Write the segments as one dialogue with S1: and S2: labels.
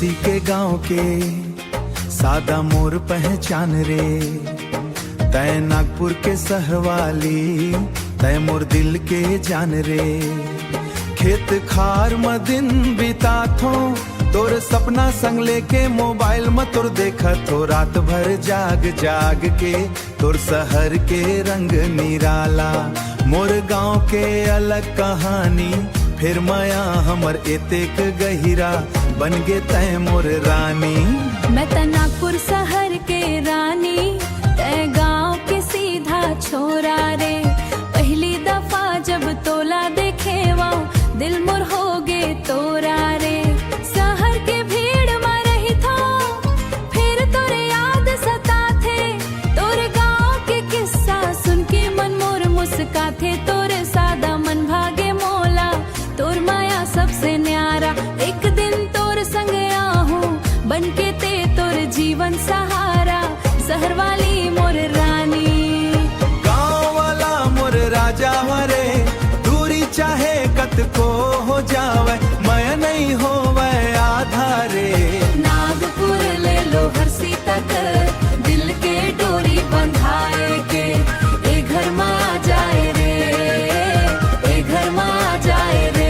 S1: सी के गांव के सादा मोर पहचान रे, तय नागपुर के सहवाली तय मोर दिल के जान रे। खेत खार में दिन बिता थो तोर सपना संग लेके मोबाइल में तोर देखा थो, रात भर जाग जाग के तोर शहर के रंग निराला। मोर गांव के अलग कहानी फिर माया हमर एतेक गहिरा बन गे तय मोर रानी।
S2: मैं त नागपुर शहर के रानी तय गांव के सीधा छोरा रे। पहली दफा जब तोला देखे वो दिल मोर हो गे तोरा रे। शहर के भीड़ में रही थो फिर तोरे याद सता थे, तोरे गांव के किस्सा सुन के मन मोर मुस्का थे। तोरे सादा मन भागे मोला तोर माया सबसे न्यारा। एक दिन तोर संग आहूं बन के ते तोर जीवन सहारा, शहर वाली मोर रानी।
S1: गांव वाला मोर राजा हरे, दूरी चाहे कत को हो जावे मैं नहीं होवे आधारे।
S2: नागपुर ले लो हरसी तक दिल के डोरी बंधाए के, ए घर में आ जाए रे, ए घर में आ जाए रे।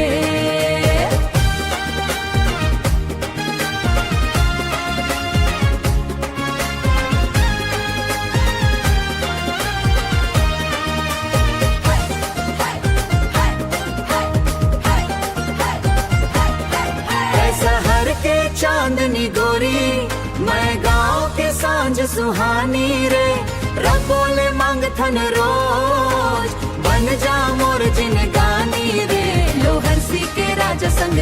S1: शहर के चांदनी गोरी मैं गांव के सांझ सुहानी रे। रबोले मांग थन रोज बन जा मोर जिन गानी रे।
S2: लो हरसी के राजा संग